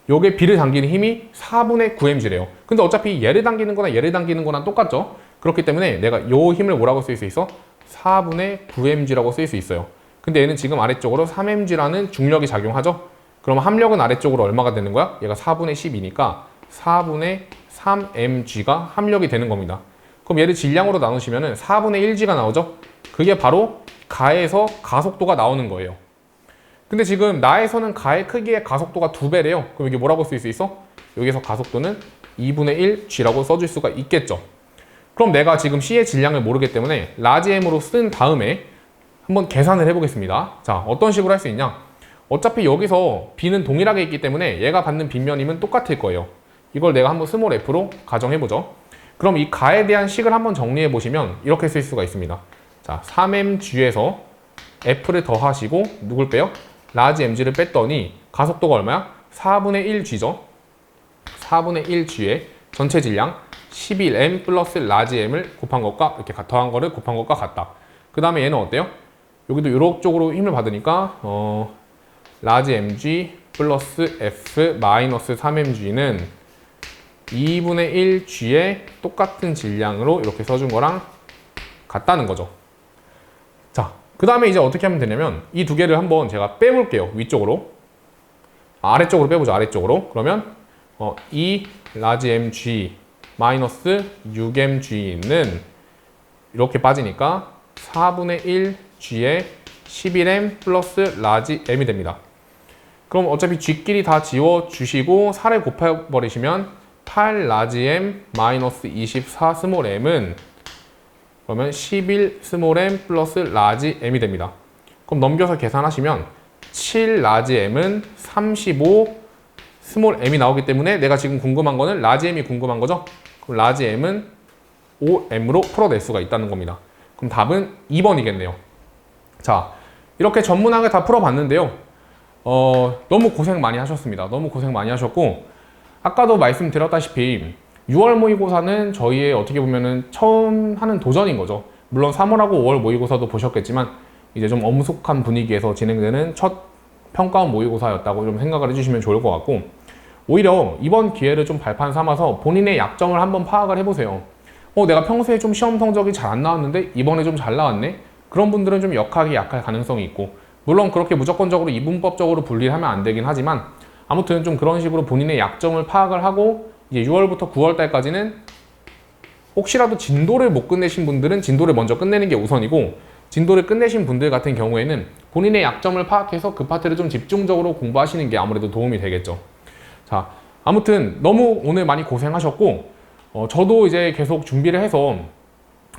요게 B를 당기는 힘이 4분의 9mg래요. 근데 어차피 얘를 당기는 거나 얘를 당기는 거랑 똑같죠? 그렇기 때문에 내가 요 힘을 뭐라고 쓸 수 있어? 4분의 9mg라고 쓸 수 있어요. 근데 얘는 지금 아래쪽으로 3mg라는 중력이 작용하죠? 그럼 합력은 아래쪽으로 얼마가 되는 거야? 얘가 4분의 10이니까 4분의 3mg가 합력이 되는 겁니다. 그럼 얘를 질량으로 나누시면 4분의 1g가 나오죠? 그게 바로 가에서 가속도가 나오는 거예요. 근데 지금 나에서는 가의 크기의 가속도가 2배래요. 그럼 이게 뭐라고 쓸 수 있어? 여기서 가속도는 2분의 1g라고 써줄 수가 있겠죠. 그럼 내가 지금 C의 질량을 모르기 때문에 라지 M으로 쓴 다음에 한번 계산을 해보겠습니다. 자, 어떤 식으로 할 수 있냐? 어차피 여기서 B는 동일하게 있기 때문에 얘가 받는 빗면임은 똑같을 거예요. 이걸 내가 한번 스몰 f로 가정해보죠. 그럼 이 가에 대한 식을 한번 정리해보시면 이렇게 쓸 수가 있습니다. 자, 3mg에서 f를 더하시고 누굴 빼요? 라지 mg를 뺐더니 가속도가 얼마야? 4분의 1g죠. 4분의 1g의 전체 질량 11m 플러스 라지 m을 곱한 것과 이렇게 더한 거를 곱한 것과 같다. 그 다음에 얘는 어때요? 여기도 이쪽으로 힘을 받으니까 라지 mg 플러스 f 마이너스 3mg는 2분의 1g의 똑같은 질량으로 이렇게 써준 거랑 같다는 거죠. 자, 그 다음에 이제 어떻게 하면 되냐면 이 두 개를 한번 제가 빼볼게요. 위쪽으로. 아래쪽으로 빼보죠. 아래쪽으로. 그러면 2 라지 mg 마이너스 6mg는 이렇게 빠지니까 4분의 1g의 11m 플러스 라지 m이 됩니다. 그럼 어차피 g끼리 다 지워주시고 4를 곱해버리시면 8 라지 m 마이너스 24 스몰 m은 그러면 11 스몰 m 플러스 라지 m이 됩니다. 그럼 넘겨서 계산하시면 7 라지 m은 35 스몰 m이 나오기 때문에 내가 지금 궁금한 거는 라지 m이 궁금한 거죠? 그럼 라지 m은 5m으로 풀어낼 수가 있다는 겁니다. 그럼 답은 2번이겠네요. 자, 이렇게 전문하게 다 풀어봤는데요. 너무 고생 많이 하셨습니다. 너무 고생 많이 하셨고 아까도 말씀드렸다시피 6월 모의고사는 저희의 어떻게 보면은 처음 하는 도전인 거죠. 물론 3월하고 5월 모의고사도 보셨겠지만 이제 좀 엄숙한 분위기에서 진행되는 첫 평가원 모의고사였다고 좀 생각을 해주시면 좋을 것 같고 오히려 이번 기회를 좀 발판 삼아서 본인의 약점을 한번 파악을 해보세요. 내가 평소에 좀 시험 성적이 잘 안 나왔는데 이번에 좀 잘 나왔네? 그런 분들은 좀 역학이 약할 가능성이 있고 물론 그렇게 무조건적으로 이분법적으로 분리를 하면 안 되긴 하지만 아무튼 좀 그런 식으로 본인의 약점을 파악을 하고 이제 6월부터 9월 달까지는 혹시라도 진도를 못 끝내신 분들은 진도를 먼저 끝내는 게 우선이고 진도를 끝내신 분들 같은 경우에는 본인의 약점을 파악해서 그 파트를 좀 집중적으로 공부하시는 게 아무래도 도움이 되겠죠. 자, 아무튼 너무 오늘 많이 고생하셨고 저도 이제 계속 준비를 해서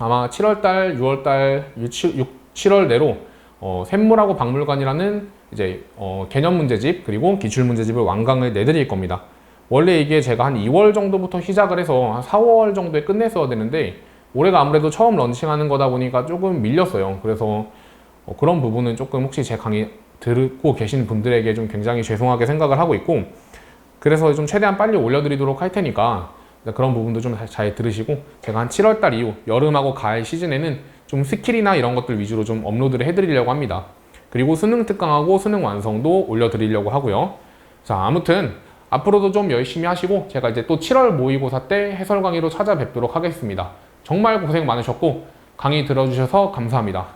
아마 7월달, 6월달, 7월 내로 샘물하고 박물관이라는 이제 개념 문제집 그리고 기출 문제집을 완강을 내드릴 겁니다. 원래 이게 제가 한 2월 정도부터 시작을 해서 한 4, 5월 정도에 끝냈어야 되는데 올해가 아무래도 처음 런칭하는 거다 보니까 조금 밀렸어요. 그래서 그런 부분은 조금 혹시 제 강의 듣고 계신 분들에게 좀 굉장히 죄송하게 생각을 하고 있고 그래서 좀 최대한 빨리 올려드리도록 할 테니까 그런 부분도 좀 잘 들으시고 제가 한 7월달 이후 여름하고 가을 시즌에는 좀 스킬이나 이런 것들 위주로 좀 업로드를 해드리려고 합니다. 그리고 수능 특강하고 수능 완성도 올려드리려고 하고요. 자, 아무튼 앞으로도 좀 열심히 하시고 제가 이제 또 7월 모의고사 때 해설 강의로 찾아뵙도록 하겠습니다. 정말 고생 많으셨고 강의 들어주셔서 감사합니다.